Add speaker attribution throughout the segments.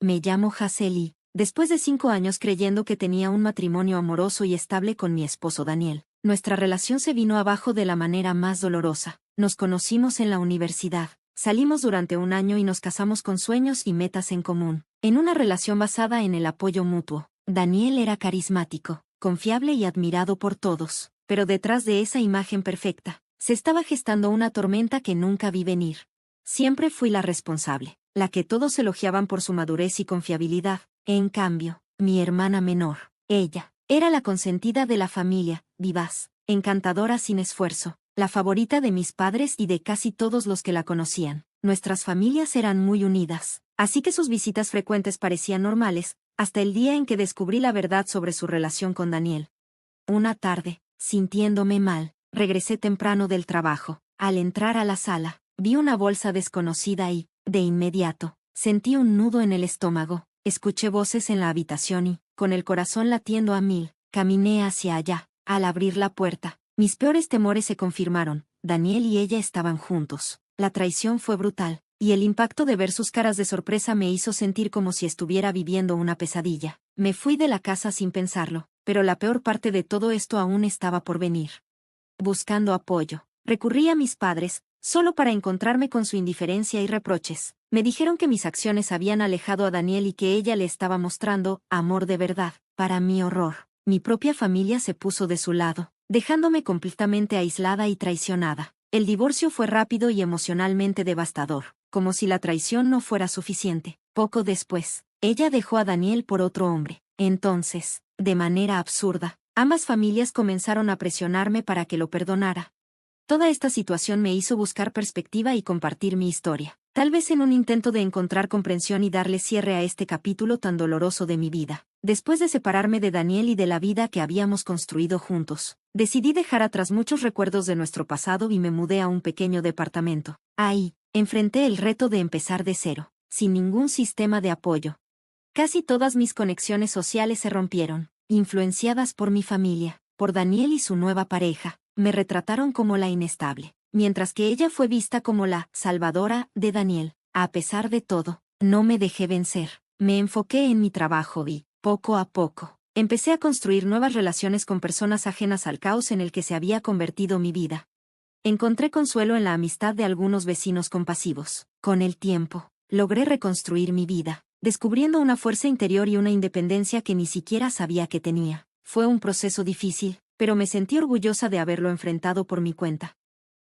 Speaker 1: Me llamo Hazel y, después de 5 años creyendo que tenía un matrimonio amoroso y estable con mi esposo Daniel, nuestra relación se vino abajo de la manera más dolorosa. Nos conocimos en la universidad, salimos durante 1 año y nos casamos con sueños y metas en común, en una relación basada en el apoyo mutuo. Daniel era carismático, confiable y admirado por todos, pero detrás de esa imagen perfecta, se estaba gestando una tormenta que nunca vi venir. Siempre fui la responsable, la que todos elogiaban por su madurez y confiabilidad. En cambio, mi hermana menor, ella, era la consentida de la familia, vivaz, encantadora sin esfuerzo, la favorita de mis padres y de casi todos los que la conocían. Nuestras familias eran muy unidas, así que sus visitas frecuentes parecían normales, hasta el día en que descubrí la verdad sobre su relación con Daniel. Una tarde, sintiéndome mal, regresé temprano del trabajo. Al entrar a la sala, vi una bolsa desconocida y, de inmediato, sentí un nudo en el estómago. Escuché voces en la habitación y, con el corazón latiendo a 1000, caminé hacia allá. Al abrir la puerta, mis peores temores se confirmaron. Daniel y ella estaban juntos. La traición fue brutal, y el impacto de ver sus caras de sorpresa me hizo sentir como si estuviera viviendo una pesadilla. Me fui de la casa sin pensarlo, pero la peor parte de todo esto aún estaba por venir. Buscando apoyo, recurrí a mis padres, solo para encontrarme con su indiferencia y reproches. Me dijeron que mis acciones habían alejado a Daniel y que ella le estaba mostrando amor de verdad. Para mi horror, mi propia familia se puso de su lado, dejándome completamente aislada y traicionada. El divorcio fue rápido y emocionalmente devastador, como si la traición no fuera suficiente. Poco después, ella dejó a Daniel por otro hombre. Entonces, de manera absurda, ambas familias comenzaron a presionarme para que lo perdonara. Toda esta situación me hizo buscar perspectiva y compartir mi historia, tal vez en un intento de encontrar comprensión y darle cierre a este capítulo tan doloroso de mi vida. Después de separarme de Daniel y de la vida que habíamos construido juntos, decidí dejar atrás muchos recuerdos de nuestro pasado y me mudé a un pequeño departamento. Ahí, enfrenté el reto de empezar de cero, sin ningún sistema de apoyo. Casi todas mis conexiones sociales se rompieron, influenciadas por mi familia, por Daniel y su nueva pareja. Me retrataron como la inestable, mientras que ella fue vista como la salvadora de Daniel. A pesar de todo, no me dejé vencer. Me enfoqué en mi trabajo y, poco a poco, empecé a construir nuevas relaciones con personas ajenas al caos en el que se había convertido mi vida. Encontré consuelo en la amistad de algunos vecinos compasivos. Con el tiempo, logré reconstruir mi vida, descubriendo una fuerza interior y una independencia que ni siquiera sabía que tenía. Fue un proceso difícil, pero me sentí orgullosa de haberlo enfrentado por mi cuenta.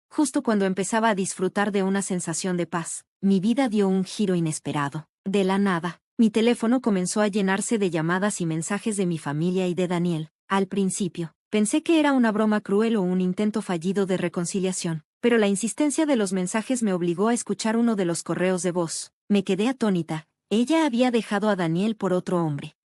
Speaker 1: Justo cuando empezaba a disfrutar de una sensación de paz, mi vida dio un giro inesperado. De la nada, mi teléfono comenzó a llenarse de llamadas y mensajes de mi familia y de Daniel. Al principio, pensé que era una broma cruel o un intento fallido de reconciliación, pero la insistencia de los mensajes me obligó a escuchar uno de los correos de voz. Me quedé atónita. Ella había dejado a Daniel por otro hombre.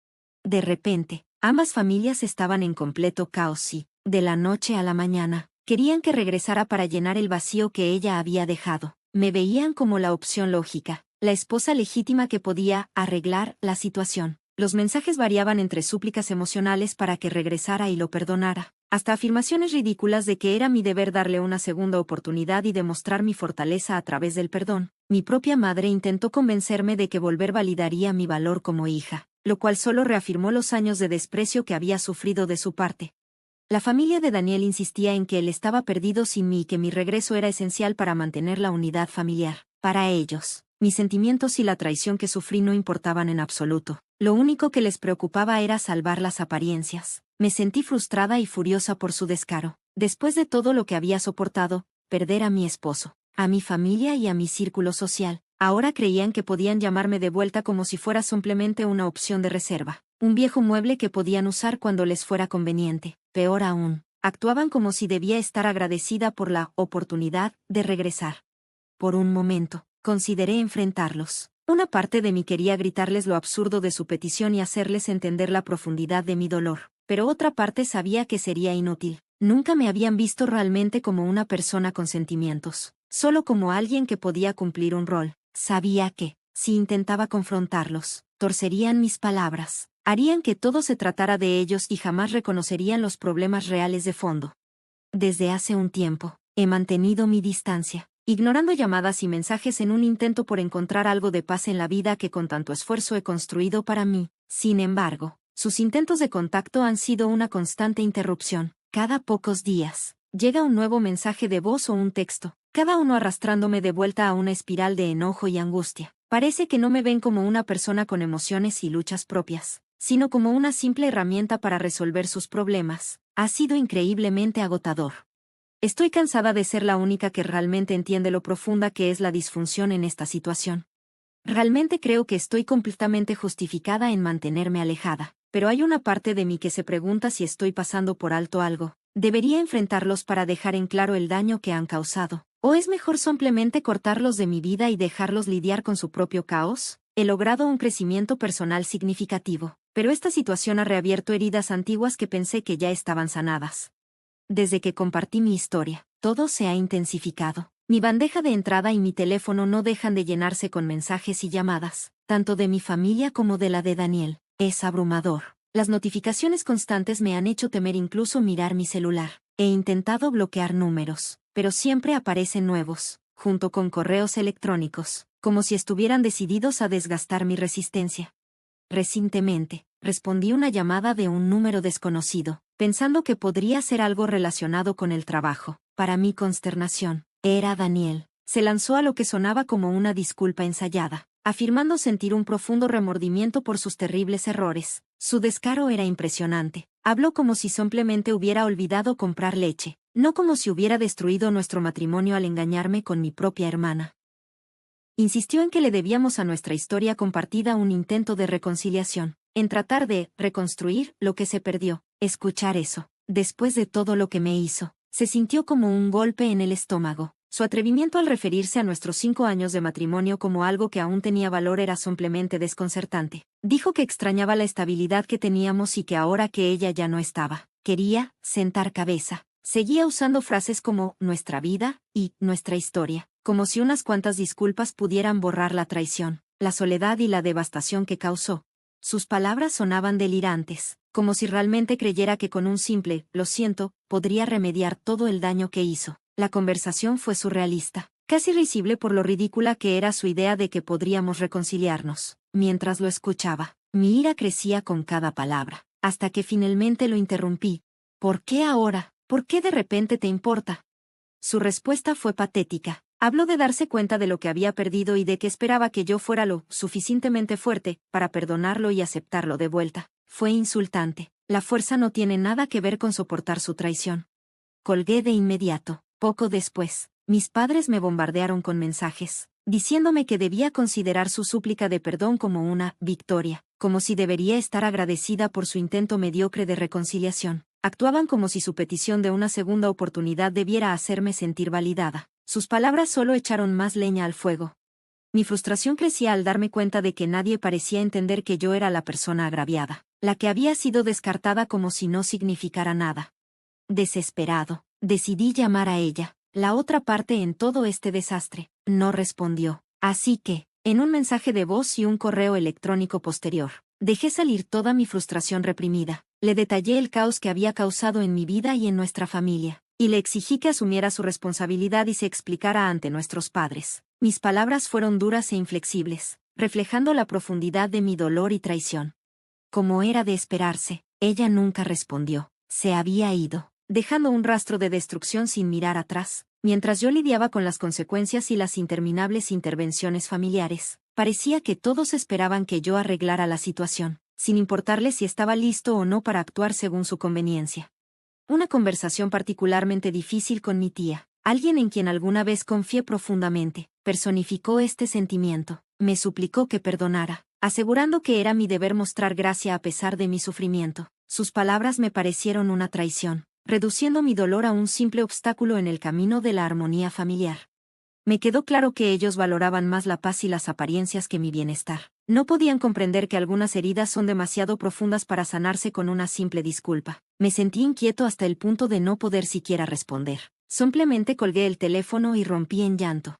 Speaker 1: De repente, ambas familias estaban en completo caos y, de la noche a la mañana, querían que regresara para llenar el vacío que ella había dejado. Me veían como la opción lógica, la esposa legítima que podía arreglar la situación. Los mensajes variaban entre súplicas emocionales para que regresara y lo perdonara, hasta afirmaciones ridículas de que era mi deber darle una segunda oportunidad y demostrar mi fortaleza a través del perdón. Mi propia madre intentó convencerme de que volver validaría mi valor como hija, lo cual solo reafirmó los años de desprecio que había sufrido de su parte. La familia de Daniel insistía en que él estaba perdido sin mí y que mi regreso era esencial para mantener la unidad familiar. Para ellos, mis sentimientos y la traición que sufrí no importaban en absoluto. Lo único que les preocupaba era salvar las apariencias. Me sentí frustrada y furiosa por su descaro. Después de todo lo que había soportado, perder a mi esposo, a mi familia y a mi círculo social, ahora creían que podían llamarme de vuelta como si fuera simplemente una opción de reserva, un viejo mueble que podían usar cuando les fuera conveniente. Peor aún, actuaban como si debía estar agradecida por la oportunidad de regresar. Por un momento, consideré enfrentarlos. Una parte de mí quería gritarles lo absurdo de su petición y hacerles entender la profundidad de mi dolor, pero otra parte sabía que sería inútil. Nunca me habían visto realmente como una persona con sentimientos, solo como alguien que podía cumplir un rol. Sabía que, si intentaba confrontarlos, torcerían mis palabras, harían que todo se tratara de ellos y jamás reconocerían los problemas reales de fondo. Desde hace un tiempo, he mantenido mi distancia. ignorando llamadas y mensajes en un intento por encontrar algo de paz en la vida que con tanto esfuerzo he construido para mí. Sin embargo, sus intentos de contacto han sido una constante interrupción. Cada pocos días, llega un nuevo mensaje de voz o un texto, cada uno arrastrándome de vuelta a una espiral de enojo y angustia. Parece que no me ven como una persona con emociones y luchas propias, sino como una simple herramienta para resolver sus problemas. Ha sido increíblemente agotador. Estoy cansada de ser la única que realmente entiende lo profunda que es la disfunción en esta situación. Realmente creo que estoy completamente justificada en mantenerme alejada, pero hay una parte de mí que se pregunta si estoy pasando por alto algo. ¿Debería enfrentarlos para dejar en claro el daño que han causado? ¿O es mejor simplemente cortarlos de mi vida y dejarlos lidiar con su propio caos? He logrado un crecimiento personal significativo, pero esta situación ha reabierto heridas antiguas que pensé que ya estaban sanadas. Desde que compartí mi historia, todo se ha intensificado. Mi bandeja de entrada y mi teléfono no dejan de llenarse con mensajes y llamadas, tanto de mi familia como de la de Daniel. Es abrumador. Las notificaciones constantes me han hecho temer incluso mirar mi celular. He intentado bloquear números, pero siempre aparecen nuevos, junto con correos electrónicos, como si estuvieran decididos a desgastar mi resistencia. Recientemente, respondí una llamada de un número desconocido, pensando que podría ser algo relacionado con el trabajo. Para mi consternación, era Daniel. Se lanzó a lo que sonaba como una disculpa ensayada, afirmando sentir un profundo remordimiento por sus terribles errores. Su descaro era impresionante. Habló como si simplemente hubiera olvidado comprar leche, no como si hubiera destruido nuestro matrimonio al engañarme con mi propia hermana. Insistió en que le debíamos a nuestra historia compartida un intento de reconciliación, en tratar de reconstruir lo que se perdió. Escuchar eso, después de todo lo que me hizo, se sintió como un golpe en el estómago. Su atrevimiento al referirse a nuestros 5 años de matrimonio como algo que aún tenía valor era simplemente desconcertante. Dijo que extrañaba la estabilidad que teníamos y que ahora que ella ya no estaba, quería sentar cabeza. Seguía usando frases como nuestra vida y nuestra historia, como si unas cuantas disculpas pudieran borrar la traición, la soledad y la devastación que causó. Sus palabras sonaban delirantes, como si realmente creyera que con un simple «lo siento» podría remediar todo el daño que hizo. La conversación fue surrealista, casi risible por lo ridícula que era su idea de que podríamos reconciliarnos. Mientras lo escuchaba, mi ira crecía con cada palabra, hasta que finalmente lo interrumpí. ¿Por qué ahora? ¿Por qué de repente te importa? Su respuesta fue patética. Habló de darse cuenta de lo que había perdido y de que esperaba que yo fuera lo suficientemente fuerte para perdonarlo y aceptarlo de vuelta. Fue insultante. La fuerza no tiene nada que ver con soportar su traición. Colgué de inmediato. Poco después, mis padres me bombardearon con mensajes, diciéndome que debía considerar su súplica de perdón como una victoria, como si debería estar agradecida por su intento mediocre de reconciliación. Actuaban como si su petición de una segunda oportunidad debiera hacerme sentir validada. Sus palabras solo echaron más leña al fuego. Mi frustración crecía al darme cuenta de que nadie parecía entender que yo era la persona agraviada, la que había sido descartada como si no significara nada. Desesperado, decidí llamar a ella, la otra parte en todo este desastre. No respondió, así que, en un mensaje de voz y un correo electrónico posterior, dejé salir toda mi frustración reprimida. Le detallé el caos que había causado en mi vida y en nuestra familia, y le exigí que asumiera su responsabilidad y se explicara ante nuestros padres. Mis palabras fueron duras e inflexibles, reflejando la profundidad de mi dolor y traición. Como era de esperarse, ella nunca respondió. Se había ido, dejando un rastro de destrucción sin mirar atrás. Mientras yo lidiaba con las consecuencias y las interminables intervenciones familiares, parecía que todos esperaban que yo arreglara la situación, sin importarles si estaba listo o no para actuar según su conveniencia. Una conversación particularmente difícil con mi tía, alguien en quien alguna vez confié profundamente, personificó este sentimiento. Me suplicó que perdonara, asegurando que era mi deber mostrar gracia a pesar de mi sufrimiento. Sus palabras me parecieron una traición, reduciendo mi dolor a un simple obstáculo en el camino de la armonía familiar. Me quedó claro que ellos valoraban más la paz y las apariencias que mi bienestar. No podían comprender que algunas heridas son demasiado profundas para sanarse con una simple disculpa. Me sentí inquieto hasta el punto de no poder siquiera responder. Simplemente colgué el teléfono y rompí en llanto.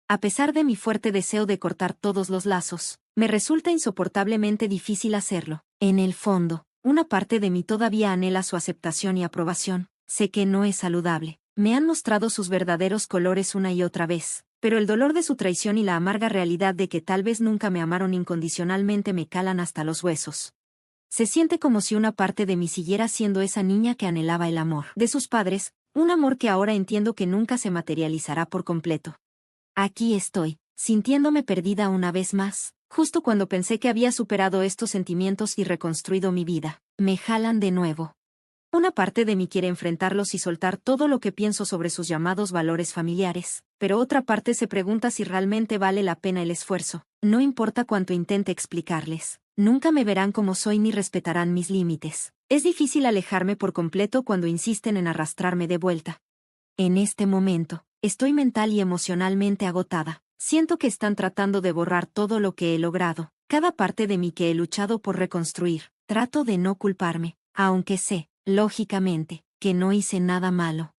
Speaker 1: A pesar de mi fuerte deseo de cortar todos los lazos, me resulta insoportablemente difícil hacerlo. En el fondo, una parte de mí todavía anhela su aceptación y aprobación. Sé que no es saludable, Me han mostrado sus verdaderos colores una y otra vez, pero el dolor de su traición y la amarga realidad de que tal vez nunca me amaron incondicionalmente me calan hasta los huesos. Se siente como si una parte de mí siguiera siendo esa niña que anhelaba el amor de sus padres, un amor que ahora entiendo que nunca se materializará por completo. Aquí estoy, sintiéndome perdida una vez más, justo cuando pensé que había superado estos sentimientos y reconstruido mi vida. Me jalan de nuevo. Una parte de mí quiere enfrentarlos y soltar todo lo que pienso sobre sus llamados valores familiares, pero otra parte se pregunta si realmente vale la pena el esfuerzo. No importa cuánto intente explicarles, nunca me verán como soy ni respetarán mis límites. Es difícil alejarme por completo cuando insisten en arrastrarme de vuelta. En este momento, estoy mental y emocionalmente agotada. Siento que están tratando de borrar todo lo que he logrado, cada parte de mí que he luchado por reconstruir. Trato de no culparme, aunque sé, lógicamente, que no hice nada malo.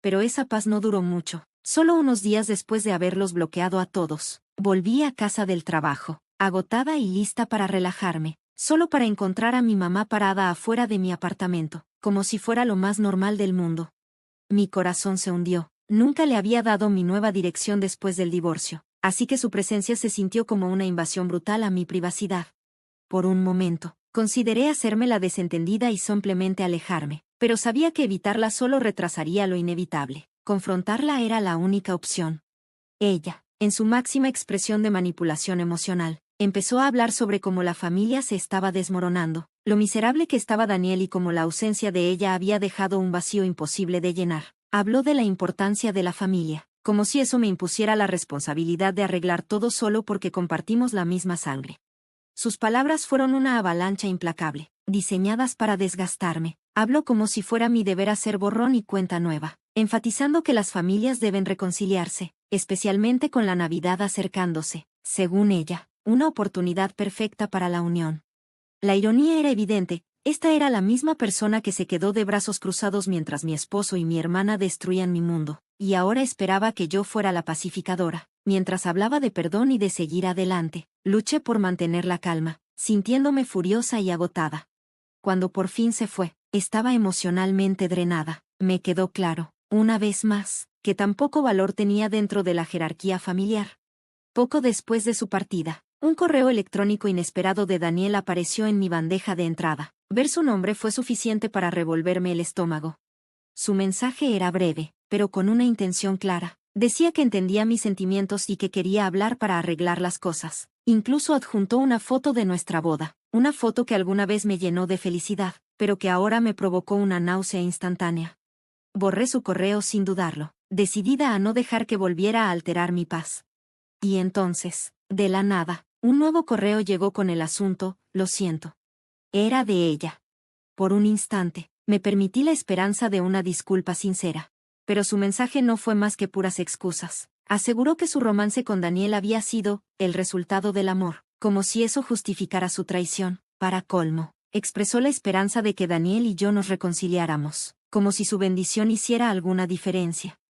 Speaker 1: Pero esa paz no duró mucho. Solo unos días después de haberlos bloqueado a todos, volví a casa del trabajo, agotada y lista para relajarme, solo para encontrar a mi mamá parada afuera de mi apartamento, como si fuera lo más normal del mundo. Mi corazón se hundió. Nunca le había dado mi nueva dirección después del divorcio, así que su presencia se sintió como una invasión brutal a mi privacidad. Por un momento, consideré hacerme la desentendida y simplemente alejarme, pero sabía que evitarla solo retrasaría lo inevitable. Confrontarla era la única opción. Ella, en su máxima expresión de manipulación emocional, empezó a hablar sobre cómo la familia se estaba desmoronando, lo miserable que estaba Daniel y cómo la ausencia de ella había dejado un vacío imposible de llenar. Habló de la importancia de la familia, como si eso me impusiera la responsabilidad de arreglar todo solo porque compartimos la misma sangre. Sus palabras fueron una avalancha implacable, diseñadas para desgastarme. Habló como si fuera mi deber hacer borrón y cuenta nueva, enfatizando que las familias deben reconciliarse, especialmente con la Navidad acercándose, según ella, una oportunidad perfecta para la unión. La ironía era evidente. Esta era la misma persona que se quedó de brazos cruzados mientras mi esposo y mi hermana destruían mi mundo, y ahora esperaba que yo fuera la pacificadora. Mientras hablaba de perdón y de seguir adelante, luché por mantener la calma, sintiéndome furiosa y agotada. Cuando por fin se fue, estaba emocionalmente drenada. Me quedó claro, una vez más, que tan poco valor tenía dentro de la jerarquía familiar. Poco después de su partida, un correo electrónico inesperado de Daniel apareció en mi bandeja de entrada. Ver su nombre fue suficiente para revolverme el estómago. Su mensaje era breve, pero con una intención clara. Decía que entendía mis sentimientos y que quería hablar para arreglar las cosas. Incluso adjuntó una foto de nuestra boda, una foto que alguna vez me llenó de felicidad, pero que ahora me provocó una náusea instantánea. Borré su correo sin dudarlo, decidida a no dejar que volviera a alterar mi paz. Y entonces, de la nada, un nuevo correo llegó con el asunto: lo siento. Era de ella. Por un instante, me permití la esperanza de una disculpa sincera. Pero su mensaje no fue más que puras excusas. Aseguró que su romance con Daniel había sido el resultado del amor, como si eso justificara su traición. Para colmo, expresó la esperanza de que Daniel y yo nos reconciliáramos, como si su bendición hiciera alguna diferencia.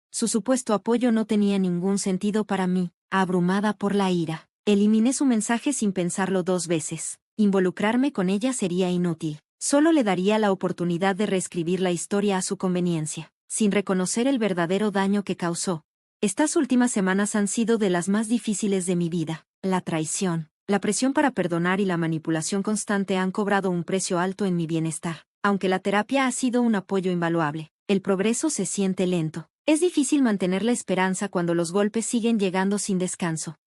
Speaker 1: Su supuesto apoyo no tenía ningún sentido para mí. Abrumada por la ira, eliminé su mensaje sin pensarlo dos veces. Involucrarme con ella sería inútil. Solo le daría la oportunidad de reescribir la historia a su conveniencia, sin reconocer el verdadero daño que causó. Estas últimas semanas han sido de las más difíciles de mi vida. La traición, la presión para perdonar y la manipulación constante han cobrado un precio alto en mi bienestar. Aunque la terapia ha sido un apoyo invaluable, el progreso se siente lento. Es difícil mantener la esperanza cuando los golpes siguen llegando sin descanso.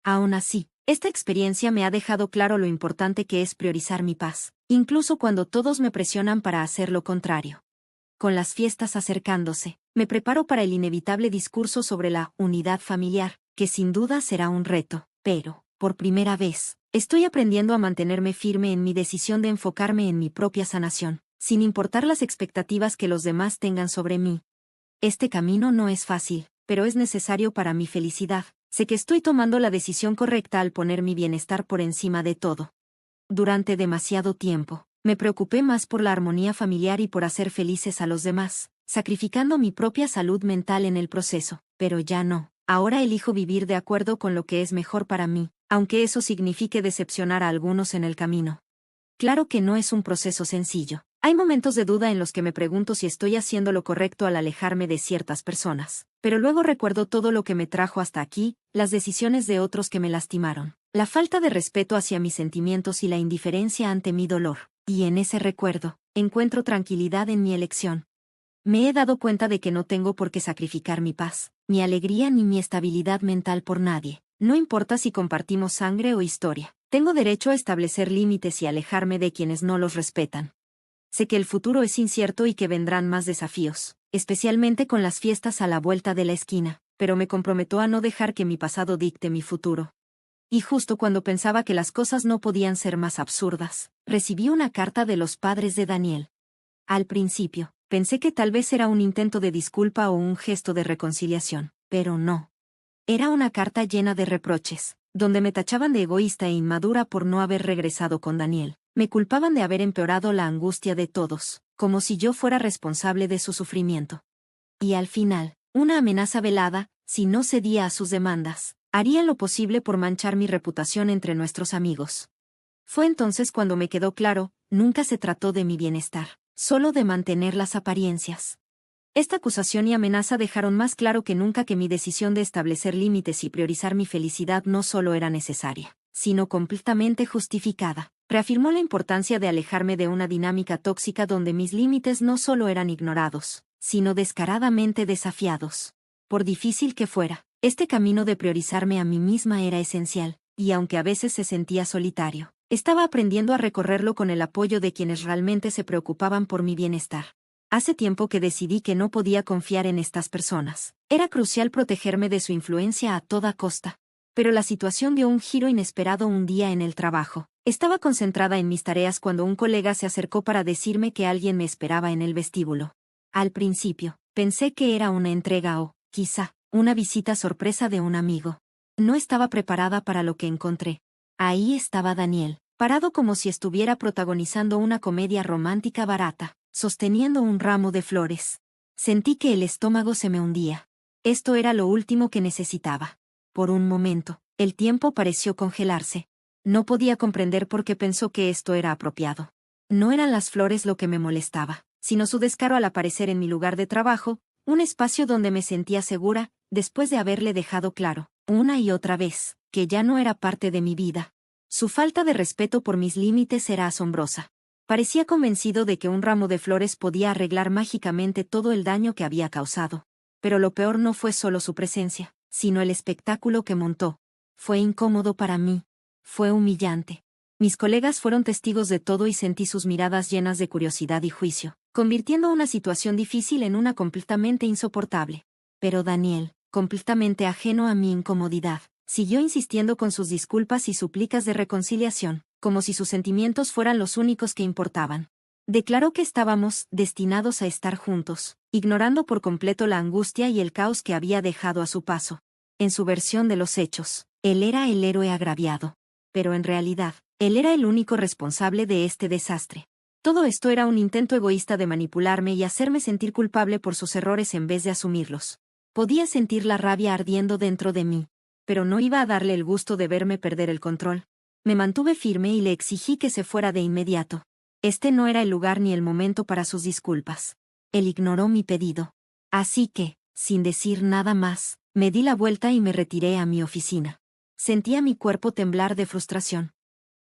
Speaker 1: Aún así, esta experiencia me ha dejado claro lo importante que es priorizar mi paz, incluso cuando todos me presionan para hacer lo contrario. Con las fiestas acercándose, me preparo para el inevitable discurso sobre la unidad familiar, que sin duda será un reto, pero, por primera vez, estoy aprendiendo a mantenerme firme en mi decisión de enfocarme en mi propia sanación, sin importar las expectativas que los demás tengan sobre mí. Este camino no es fácil, pero es necesario para mi felicidad. Sé que estoy tomando la decisión correcta al poner mi bienestar por encima de todo. Durante demasiado tiempo, me preocupé más por la armonía familiar y por hacer felices a los demás, sacrificando mi propia salud mental en el proceso, pero ya no. Ahora elijo vivir de acuerdo con lo que es mejor para mí, aunque eso signifique decepcionar a algunos en el camino. Claro que no es un proceso sencillo. Hay momentos de duda en los que me pregunto si estoy haciendo lo correcto al alejarme de ciertas personas, pero luego recuerdo todo lo que me trajo hasta aquí, las decisiones de otros que me lastimaron, la falta de respeto hacia mis sentimientos y la indiferencia ante mi dolor, y en ese recuerdo, encuentro tranquilidad en mi elección. Me he dado cuenta de que no tengo por qué sacrificar mi paz, mi alegría ni mi estabilidad mental por nadie, no importa si compartimos sangre o historia. Tengo derecho a establecer límites y alejarme de quienes no los respetan. Sé que el futuro es incierto y que vendrán más desafíos, especialmente con las fiestas a la vuelta de la esquina, pero me comprometo a no dejar que mi pasado dicte mi futuro. Y justo cuando pensaba que las cosas no podían ser más absurdas, recibí una carta de los padres de Daniel. Al principio, pensé que tal vez era un intento de disculpa o un gesto de reconciliación, pero no. Era una carta llena de reproches, donde me tachaban de egoísta e inmadura por no haber regresado con Daniel. Me culpaban de haber empeorado la angustia de todos, como si yo fuera responsable de su sufrimiento. Y al final, una amenaza velada, si no cedía a sus demandas, harían lo posible por manchar mi reputación entre nuestros amigos. Fue entonces cuando me quedó claro, nunca se trató de mi bienestar, solo de mantener las apariencias. Esta acusación y amenaza dejaron más claro que nunca que mi decisión de establecer límites y priorizar mi felicidad no solo era necesaria, sino completamente justificada. Reafirmó la importancia de alejarme de una dinámica tóxica donde mis límites no solo eran ignorados, sino descaradamente desafiados. Por difícil que fuera, este camino de priorizarme a mí misma era esencial, y aunque a veces se sentía solitario, estaba aprendiendo a recorrerlo con el apoyo de quienes realmente se preocupaban por mi bienestar. Hace tiempo que decidí que no podía confiar en estas personas. Era crucial protegerme de su influencia a toda costa. Pero la situación dio un giro inesperado un día en el trabajo. Estaba concentrada en mis tareas cuando un colega se acercó para decirme que alguien me esperaba en el vestíbulo. Al principio, pensé que era una entrega o, quizá, una visita sorpresa de un amigo. No estaba preparada para lo que encontré. Ahí estaba Daniel, parado como si estuviera protagonizando una comedia romántica barata, sosteniendo un ramo de flores. Sentí que el estómago se me hundía. Esto era lo último que necesitaba. Por un momento, el tiempo pareció congelarse. No podía comprender por qué pensó que esto era apropiado. No eran las flores lo que me molestaba, sino su descaro al aparecer en mi lugar de trabajo, un espacio donde me sentía segura, después de haberle dejado claro, una y otra vez, que ya no era parte de mi vida. Su falta de respeto por mis límites era asombrosa. Parecía convencido de que un ramo de flores podía arreglar mágicamente todo el daño que había causado. Pero lo peor no fue solo su presencia, sino el espectáculo que montó. Fue incómodo para mí. Fue humillante. Mis colegas fueron testigos de todo y sentí sus miradas llenas de curiosidad y juicio, convirtiendo una situación difícil en una completamente insoportable. Pero Daniel, completamente ajeno a mi incomodidad, siguió insistiendo con sus disculpas y súplicas de reconciliación, como si sus sentimientos fueran los únicos que importaban. Declaró que estábamos destinados a estar juntos, ignorando por completo la angustia y el caos que había dejado a su paso. En su versión de los hechos, él era el héroe agraviado. Pero en realidad, él era el único responsable de este desastre. Todo esto era un intento egoísta de manipularme y hacerme sentir culpable por sus errores en vez de asumirlos. Podía sentir la rabia ardiendo dentro de mí, pero no iba a darle el gusto de verme perder el control. Me mantuve firme y le exigí que se fuera de inmediato. Este no era el lugar ni el momento para sus disculpas. Él ignoró mi pedido. Así que, sin decir nada más, me di la vuelta y me retiré a mi oficina. Sentía mi cuerpo temblar de frustración.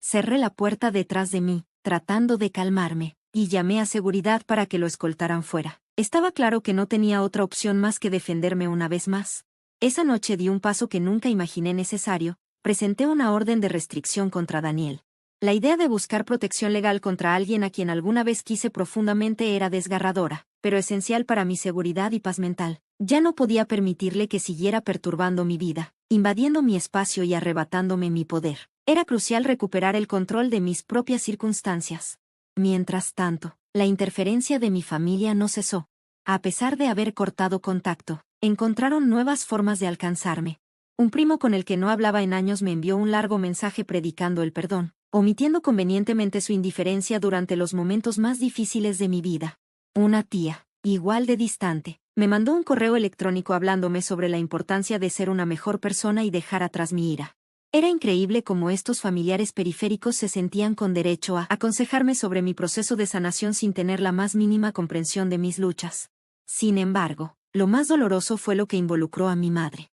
Speaker 1: Cerré la puerta detrás de mí, tratando de calmarme, y llamé a seguridad para que lo escoltaran fuera. Estaba claro que no tenía otra opción más que defenderme una vez más. Esa noche di un paso que nunca imaginé necesario. Presenté una orden de restricción contra Daniel. La idea de buscar protección legal contra alguien a quien alguna vez quise profundamente era desgarradora, pero esencial para mi seguridad y paz mental. Ya no podía permitirle que siguiera perturbando mi vida, invadiendo mi espacio y arrebatándome mi poder. Era crucial recuperar el control de mis propias circunstancias. Mientras tanto, la interferencia de mi familia no cesó. A pesar de haber cortado contacto, encontraron nuevas formas de alcanzarme. Un primo con el que no hablaba en años me envió un largo mensaje predicando el perdón, omitiendo convenientemente su indiferencia durante los momentos más difíciles de mi vida. Una tía, igual de distante, me mandó un correo electrónico hablándome sobre la importancia de ser una mejor persona y dejar atrás mi ira. Era increíble cómo estos familiares periféricos se sentían con derecho a aconsejarme sobre mi proceso de sanación sin tener la más mínima comprensión de mis luchas. Sin embargo, lo más doloroso fue lo que involucró a mi madre.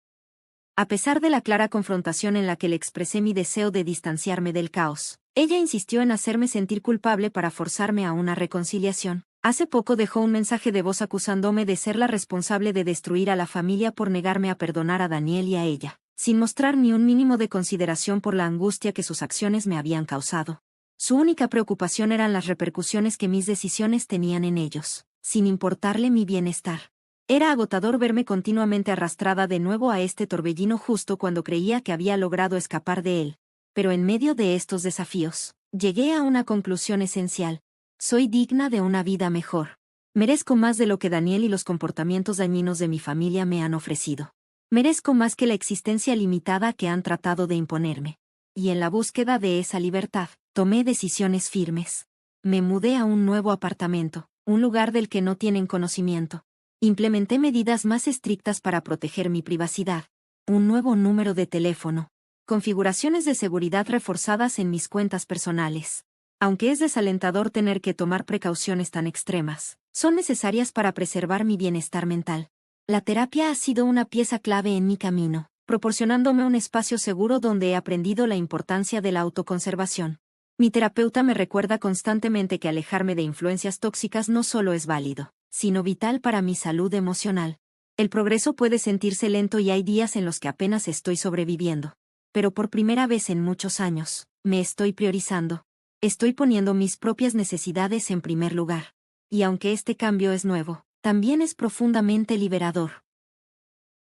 Speaker 1: A pesar de la clara confrontación en la que le expresé mi deseo de distanciarme del caos, ella insistió en hacerme sentir culpable para forzarme a una reconciliación. Hace poco dejó un mensaje de voz acusándome de ser la responsable de destruir a la familia por negarme a perdonar a Daniel y a ella, sin mostrar ni un mínimo de consideración por la angustia que sus acciones me habían causado. Su única preocupación eran las repercusiones que mis decisiones tenían en ellos, sin importarle mi bienestar. Era agotador verme continuamente arrastrada de nuevo a este torbellino justo cuando creía que había logrado escapar de él. Pero en medio de estos desafíos, llegué a una conclusión esencial. Soy digna de una vida mejor. Merezco más de lo que Daniel y los comportamientos dañinos de mi familia me han ofrecido. Merezco más que la existencia limitada que han tratado de imponerme. Y en la búsqueda de esa libertad, tomé decisiones firmes. Me mudé a un nuevo apartamento, un lugar del que no tienen conocimiento. Implementé medidas más estrictas para proteger mi privacidad. Un nuevo número de teléfono. Configuraciones de seguridad reforzadas en mis cuentas personales. Aunque es desalentador tener que tomar precauciones tan extremas, son necesarias para preservar mi bienestar mental. La terapia ha sido una pieza clave en mi camino, proporcionándome un espacio seguro donde he aprendido la importancia de la autoconservación. Mi terapeuta me recuerda constantemente que alejarme de influencias tóxicas no solo es válido, sino vital para mi salud emocional. El progreso puede sentirse lento y hay días en los que apenas estoy sobreviviendo. Pero por primera vez en muchos años, me estoy priorizando. Estoy poniendo mis propias necesidades en primer lugar. Y aunque este cambio es nuevo, también es profundamente liberador.